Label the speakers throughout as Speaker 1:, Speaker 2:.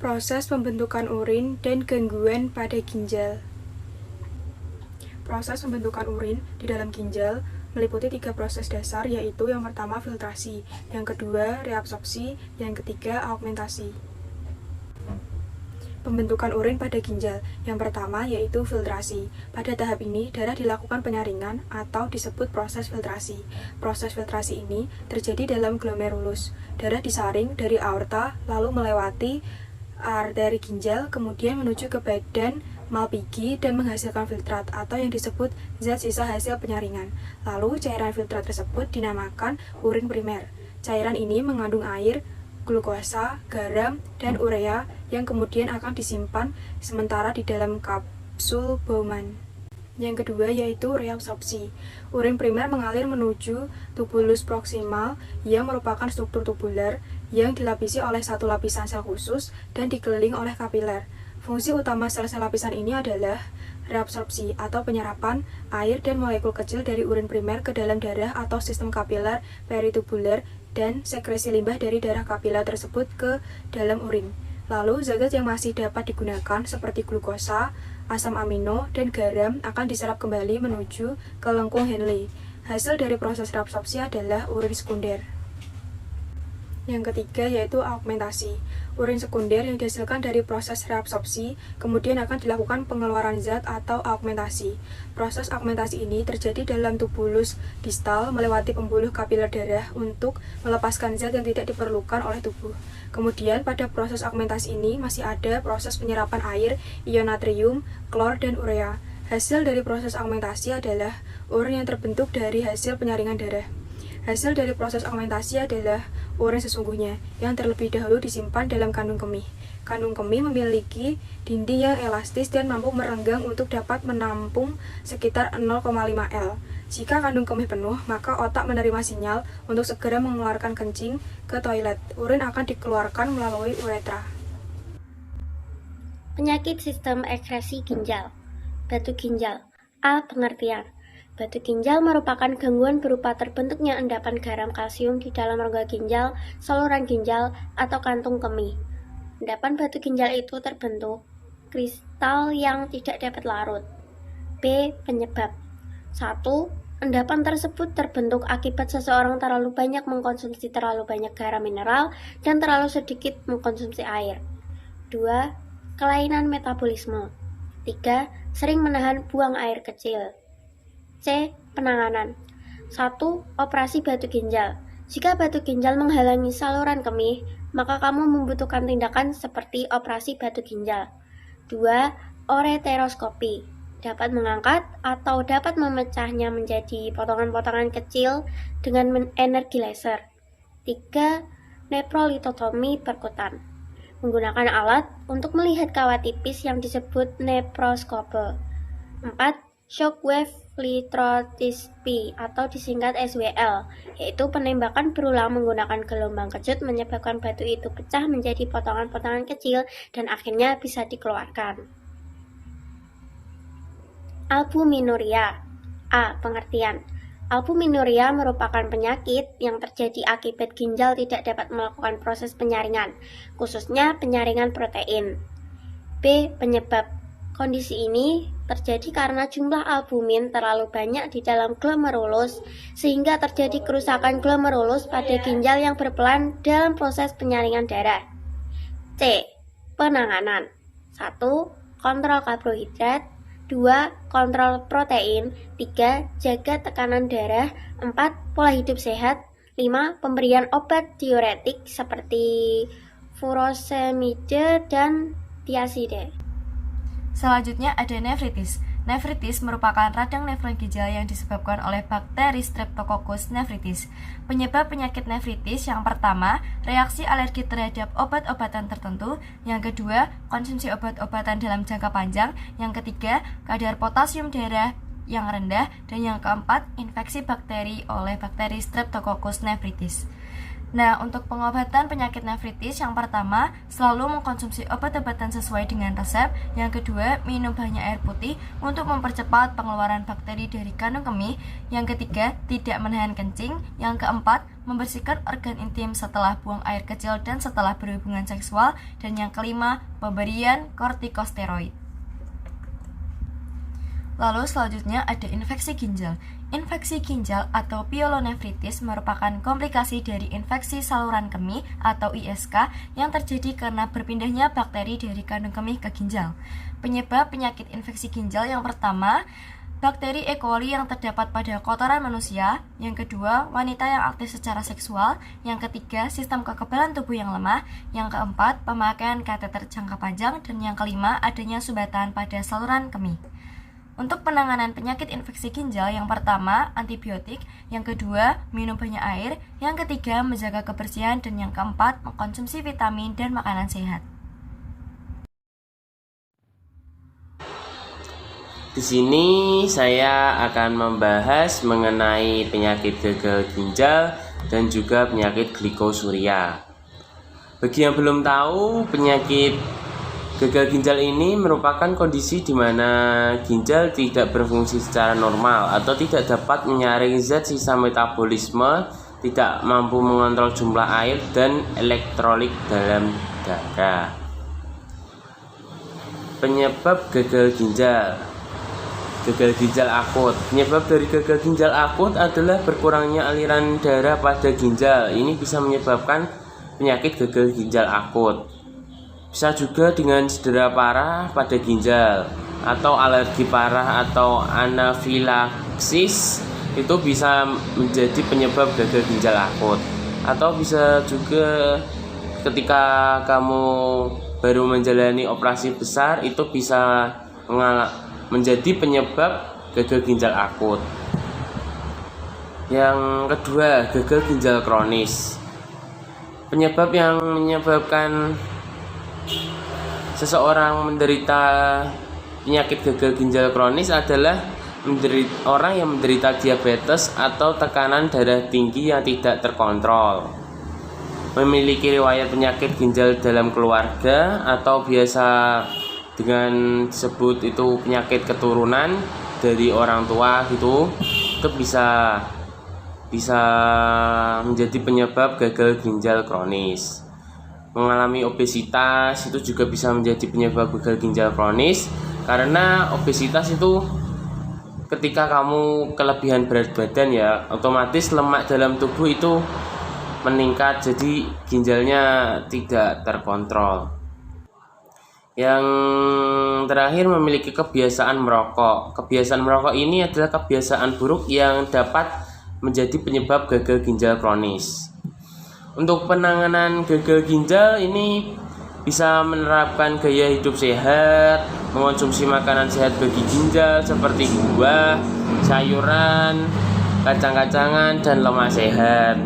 Speaker 1: Proses pembentukan urin dan gangguan pada ginjal. Proses pembentukan urin di dalam ginjal meliputi 3 proses dasar, yaitu yang pertama filtrasi, yang kedua reabsorpsi, yang ketiga augmentasi. Pembentukan urin pada ginjal. Yang pertama yaitu filtrasi. Pada tahap ini, darah dilakukan penyaringan atau disebut proses filtrasi. Proses filtrasi ini terjadi dalam glomerulus. Darah disaring dari aorta, lalu melewati arteri ginjal, kemudian menuju ke badan Malpighi dan menghasilkan filtrat atau yang disebut zat sisa hasil penyaringan. Lalu cairan filtrat tersebut dinamakan urin primer. Cairan ini mengandung air, glukosa, garam, dan urea yang kemudian akan disimpan sementara di dalam kapsul Bowman. Yang kedua yaitu reabsorpsi. Urin primer mengalir menuju tubulus proksimal yang merupakan struktur tubular yang dilapisi oleh satu lapisan sel khusus dan dikelilingi oleh kapiler. Fungsi utama sel-sel lapisan ini adalah reabsorpsi atau penyerapan air dan molekul kecil dari urin primer ke dalam darah atau sistem kapiler peritubular dan sekresi limbah dari darah kapiler tersebut ke dalam urin. Lalu, zat-zat yang masih dapat digunakan seperti glukosa, asam amino, dan garam akan diserap kembali menuju ke lengkung Henle. Hasil dari proses reabsorpsi adalah urin sekunder. Yang ketiga yaitu augmentasi. Urin sekunder yang dihasilkan dari proses reabsorpsi kemudian akan dilakukan pengeluaran zat atau augmentasi. Proses augmentasi ini terjadi dalam tubulus distal melewati pembuluh kapiler darah untuk melepaskan zat yang tidak diperlukan oleh tubuh. Kemudian pada proses augmentasi ini masih ada proses penyerapan air, ion natrium, klor, dan urea. Hasil dari proses augmentasi adalah urin yang terbentuk dari hasil penyaringan darah. Hasil dari proses augmentasi adalah urin sesungguhnya yang terlebih dahulu disimpan dalam kandung kemih. Kandung kemih memiliki dinding yang elastis dan mampu merenggang untuk dapat menampung sekitar 0,5 L. Jika kandung kemih penuh, maka otak menerima sinyal untuk segera mengeluarkan kencing ke toilet. Urin akan dikeluarkan melalui uretra.
Speaker 2: Penyakit sistem ekskresi ginjal. Batu ginjal. A. Pengertian. Batu ginjal merupakan gangguan berupa terbentuknya endapan garam kalsium di dalam rongga ginjal, saluran ginjal, atau kantung kemih. Endapan batu ginjal itu terbentuk kristal yang tidak dapat larut. B. Penyebab. 1. Endapan tersebut terbentuk akibat seseorang terlalu banyak mengkonsumsi terlalu banyak garam mineral dan terlalu sedikit mengkonsumsi air. 2. Kelainan metabolisme. 3. Sering menahan buang air kecil. C. Penanganan. 1. Operasi batu ginjal. Jika batu ginjal menghalangi saluran kemih, maka kamu membutuhkan tindakan seperti operasi batu ginjal. 2. Ureteroskopi. Dapat mengangkat atau dapat memecahnya menjadi potongan-potongan kecil dengan energi laser. 3. Neprolitotomi perkutan. Menggunakan alat untuk melihat kawat tipis yang disebut nephroskope. 4. Shockwave lithotripsy atau disingkat SWL, yaitu penembakan berulang menggunakan gelombang kejut menyebabkan batu itu pecah menjadi potongan-potongan kecil dan akhirnya bisa dikeluarkan. Albuminuria. A. Pengertian. Albuminuria merupakan penyakit yang terjadi akibat ginjal tidak dapat melakukan proses penyaringan, khususnya penyaringan protein. B. Penyebab. Kondisi ini terjadi karena jumlah albumin terlalu banyak di dalam glomerulus sehingga terjadi kerusakan glomerulus pada ginjal yang berperan dalam proses penyaringan darah. C. Penanganan. 1. Kontrol karbohidrat. 2. Kontrol protein. 3. Jaga tekanan darah. 4. Pola hidup sehat. 5. Pemberian obat diuretik seperti furosemide dan thiazide.
Speaker 3: Selanjutnya ada nefritis. Nefritis merupakan radang nefron ginjal yang disebabkan oleh bakteri Streptococcus nephritis. Penyebab penyakit nefritis yang pertama, reaksi alergi terhadap obat-obatan tertentu. Yang kedua, konsumsi obat-obatan dalam jangka panjang. Yang ketiga, kadar potasium darah yang rendah. Dan yang keempat, infeksi bakteri oleh bakteri Streptococcus nephritis. Nah, untuk pengobatan penyakit nefritis, yang pertama, selalu mengkonsumsi obat-obatan sesuai dengan resep. Yang kedua, minum banyak air putih untuk mempercepat pengeluaran bakteri dari kandung kemih. Yang ketiga, tidak menahan kencing. Yang keempat, membersihkan organ intim setelah buang air kecil dan setelah berhubungan seksual. Dan yang kelima, pemberian kortikosteroid. Lalu selanjutnya ada infeksi ginjal. Infeksi ginjal atau pyelonefritis merupakan komplikasi dari infeksi saluran kemih atau ISK yang terjadi karena berpindahnya bakteri dari kandung kemih ke ginjal. Penyebab penyakit infeksi ginjal yang pertama, bakteri E. coli yang terdapat pada kotoran manusia. Yang kedua, wanita yang aktif secara seksual. Yang ketiga, sistem kekebalan tubuh yang lemah. Yang keempat, pemakaian kateter jangka panjang. Dan yang kelima, adanya sumbatan pada saluran kemih. Untuk penanganan penyakit infeksi ginjal, yang pertama, antibiotik. Yang kedua, minum banyak air. Yang ketiga, menjaga kebersihan. Dan yang keempat, mengkonsumsi vitamin dan makanan sehat.
Speaker 4: Di sini saya akan membahas mengenai penyakit gagal ginjal dan juga penyakit glikosuria. Bagi yang belum tahu, penyakit gagal ginjal ini merupakan kondisi di mana ginjal tidak berfungsi secara normal atau tidak dapat menyaring zat sisa metabolisme, tidak mampu mengontrol jumlah air dan elektrolit dalam darah. Penyebab gagal ginjal. Gagal ginjal akut. Penyebab dari gagal ginjal akut adalah berkurangnya aliran darah pada ginjal. Ini bisa menyebabkan penyakit gagal ginjal akut. Bisa juga dengan cedera parah pada ginjal atau alergi parah atau anafilaksis, itu bisa menjadi penyebab gagal ginjal akut. Atau bisa juga ketika kamu baru menjalani operasi besar, itu bisa menjadi penyebab gagal ginjal akut. Yang kedua, gagal ginjal kronis. Penyebab yang menyebabkan seseorang menderita penyakit gagal ginjal kronis adalah orang yang menderita diabetes atau tekanan darah tinggi yang tidak terkontrol, memiliki riwayat penyakit ginjal dalam keluarga atau biasa dengan disebut itu penyakit keturunan dari orang tua itu bisa menjadi penyebab gagal ginjal kronis. Mengalami obesitas itu juga bisa menjadi penyebab gagal ginjal kronis, karena obesitas itu ketika kamu kelebihan berat badan ya, otomatis lemak dalam tubuh itu meningkat, jadi ginjalnya tidak terkontrol. Yang terakhir, memiliki kebiasaan merokok. Kebiasaan merokok ini adalah kebiasaan buruk yang dapat menjadi penyebab gagal ginjal kronis. Untuk penanganan gagal ginjal ini bisa menerapkan gaya hidup sehat, mengonsumsi makanan sehat bagi ginjal seperti buah, sayuran, kacang-kacangan, dan lemak sehat.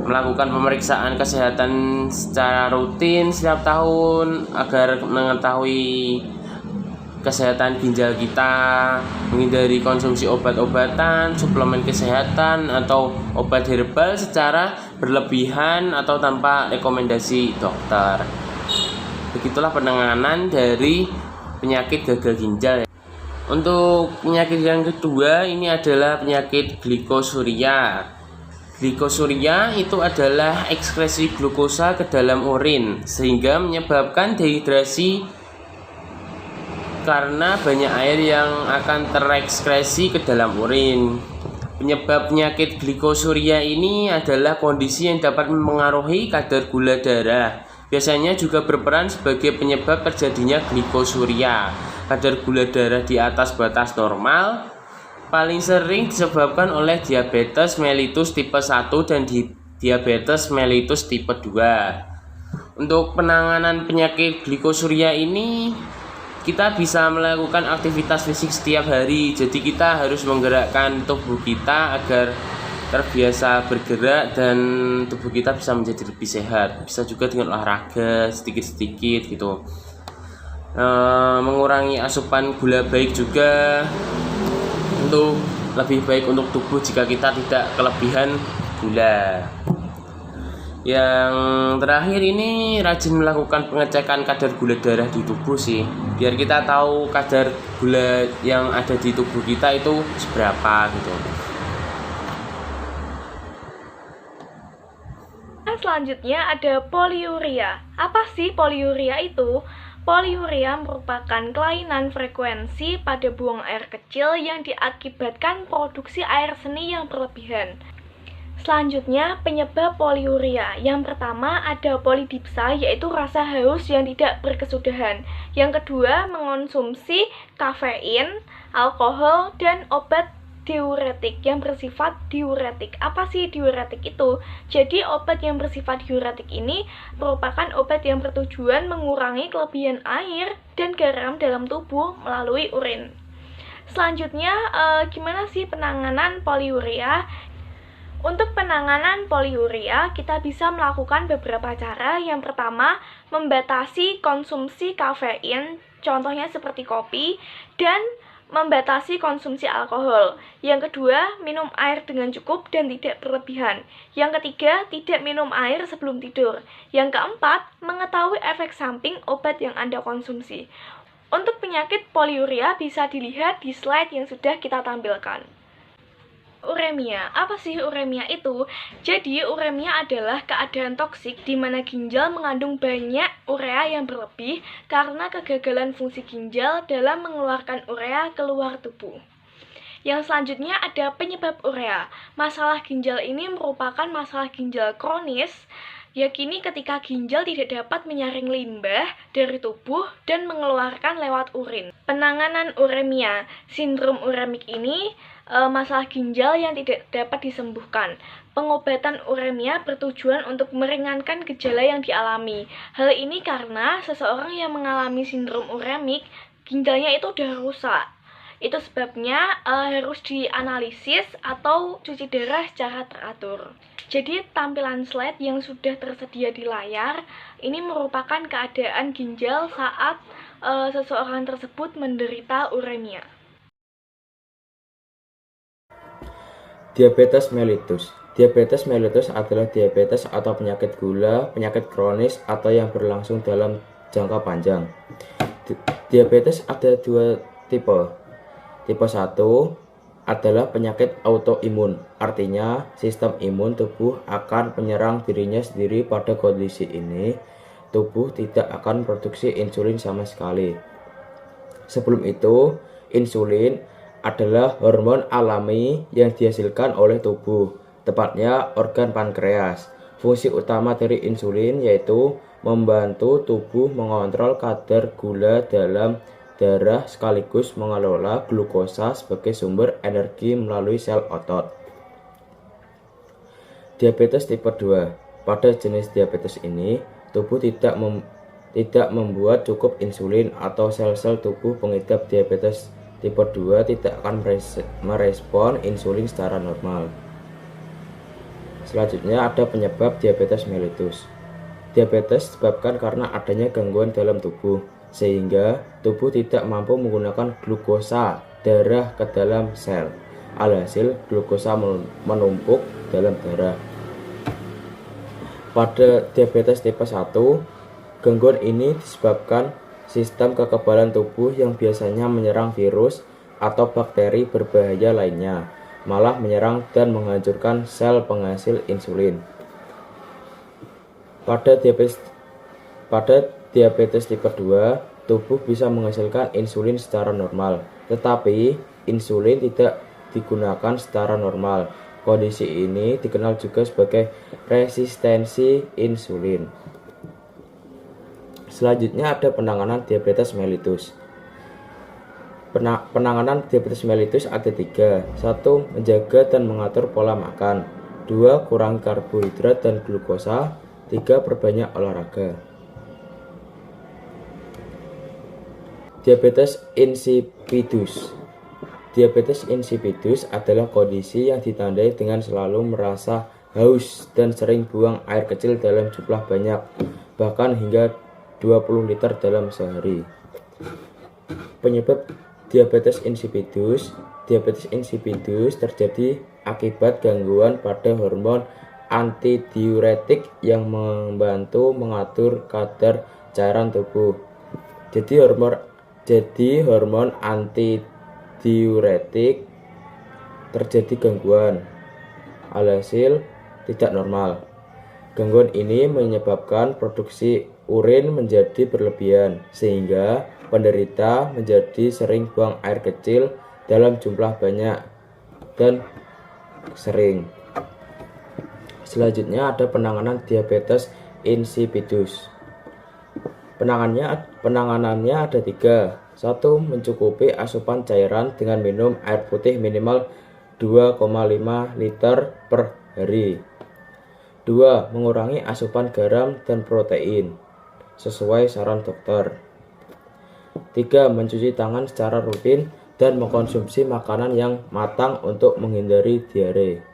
Speaker 4: Melakukan pemeriksaan kesehatan secara rutin setiap tahun agar mengetahui kesehatan ginjal kita, menghindari konsumsi obat-obatan, suplemen kesehatan, atau obat herbal secara berlebihan atau tanpa rekomendasi dokter. Begitulah penanganan dari penyakit gagal ginjal. Untuk penyakit yang kedua, ini adalah penyakit glikosuria. Glikosuria itu adalah ekskresi glukosa ke dalam urin sehingga menyebabkan dehidrasi karena banyak air yang akan terekskresi ke dalam urin. Penyebab penyakit glikosuria ini adalah kondisi yang dapat mempengaruhi kadar gula darah. Biasanya juga berperan sebagai penyebab terjadinya glikosuria. Kadar gula darah di atas batas normal paling sering disebabkan oleh diabetes mellitus tipe 1 dan diabetes mellitus tipe 2. Untuk penanganan penyakit glikosuria ini, kita bisa melakukan aktivitas fisik setiap hari. Jadi kita harus menggerakkan tubuh kita agar terbiasa bergerak dan tubuh kita bisa menjadi lebih sehat. Bisa juga dengan olahraga sedikit-sedikit gitu. Mengurangi asupan gula baik juga untuk lebih baik untuk tubuh jika kita tidak kelebihan gula. Yang terakhir ini rajin melakukan pengecekan kadar gula darah di tubuh sih, biar kita tahu kadar gula yang ada di tubuh kita itu seberapa gitu.
Speaker 5: Selanjutnya ada poliuria. Apa sih poliuria itu? Poliuria merupakan kelainan frekuensi pada buang air kecil yang diakibatkan produksi air seni yang berlebihan. Selanjutnya, penyebab poliuria. Yang pertama ada polidipsa, yaitu rasa haus yang tidak berkesudahan. Yang kedua, mengonsumsi kafein, alkohol, dan obat diuretik yang bersifat diuretik. Apa sih diuretik itu? Jadi obat yang bersifat diuretik ini merupakan obat yang bertujuan mengurangi kelebihan air dan garam dalam tubuh melalui urin. Selanjutnya, gimana sih penanganan poliuria? Untuk penanganan poliuria, kita bisa melakukan beberapa cara. Yang pertama, membatasi konsumsi kafein, contohnya seperti kopi, dan membatasi konsumsi alkohol. Yang kedua, minum air dengan cukup dan tidak berlebihan. Yang ketiga, tidak minum air sebelum tidur. Yang keempat, mengetahui efek samping obat yang Anda konsumsi. Untuk penyakit poliuria bisa dilihat di slide yang sudah kita tampilkan. Uremia. Apa sih uremia itu? Jadi, uremia adalah keadaan toksik di mana ginjal mengandung banyak urea yang berlebih karena kegagalan fungsi ginjal dalam mengeluarkan urea keluar tubuh. Yang selanjutnya ada penyebab urea. Masalah ginjal ini merupakan masalah ginjal kronis, yakini ketika ginjal tidak dapat menyaring limbah dari tubuh dan mengeluarkan lewat urin. Penanganan uremia. Sindrom uremik ini masalah ginjal yang tidak dapat disembuhkan. Pengobatan uremia bertujuan untuk meringankan gejala yang dialami. Hal ini karena seseorang yang mengalami sindrom uremik, ginjalnya itu udah rusak. Itu sebabnya harus dianalisis atau cuci darah secara teratur. Jadi tampilan slide yang sudah tersedia di layar ini merupakan keadaan ginjal saat seseorang tersebut menderita uremia.
Speaker 6: Diabetes mellitus. Diabetes mellitus adalah diabetes atau penyakit gula, penyakit kronis atau yang berlangsung dalam jangka panjang. Diabetes ada dua tipe. Tipe 1 adalah penyakit autoimun, artinya sistem imun tubuh akan menyerang dirinya sendiri. Pada kondisi ini, tubuh tidak akan produksi insulin sama sekali. Sebelum itu, insulin adalah hormon alami yang dihasilkan oleh tubuh, tepatnya organ pankreas. Fungsi utama dari insulin yaitu membantu tubuh mengontrol kadar gula dalam darah sekaligus mengelola glukosa sebagai sumber energi melalui sel otot. Diabetes tipe 2. Pada jenis diabetes ini, tubuh tidak membuat cukup insulin atau sel-sel tubuh pengidap diabetes tipe 2 tidak akan merespon insulin secara normal. Selanjutnya ada penyebab diabetes mellitus. Diabetes disebabkan karena adanya gangguan dalam tubuh, sehingga tubuh tidak mampu menggunakan glukosa darah ke dalam sel. Alhasil, glukosa menumpuk dalam darah. Pada diabetes tipe 1, gangguan ini disebabkan sistem kekebalan tubuh yang biasanya menyerang virus atau bakteri berbahaya lainnya, malah menyerang dan menghancurkan sel penghasil insulin. Pada diabetes tipe 2, tubuh bisa menghasilkan insulin secara normal, tetapi insulin tidak digunakan secara normal. Kondisi ini dikenal juga sebagai resistensi insulin. Selanjutnya ada penanganan diabetes mellitus. Penanganan diabetes mellitus ada 3. 1. Menjaga dan mengatur pola makan. 2. Kurangi karbohidrat dan glukosa. 3. Perbanyak olahraga. Diabetes insipidus. Diabetes insipidus adalah kondisi yang ditandai dengan selalu merasa haus dan sering buang air kecil dalam jumlah banyak, bahkan hingga 20 liter dalam sehari. Penyebab diabetes insipidus. Diabetes insipidus terjadi akibat gangguan pada hormon antidiuretik yang membantu mengatur kadar cairan tubuh. Jadi hormon antidiuretik terjadi gangguan, alhasil tidak normal. Gangguan ini menyebabkan produksi urin menjadi berlebihan, sehingga penderita menjadi sering buang air kecil dalam jumlah banyak dan sering. Selanjutnya ada penanganan diabetes insipidus. Penanganannya ada 3. 1. Mencukupi asupan cairan dengan minum air putih minimal 2,5 liter per hari. 2. Mengurangi asupan garam dan protein sesuai saran dokter. 3. Mencuci tangan secara rutin dan mengkonsumsi makanan yang matang untuk menghindari diare.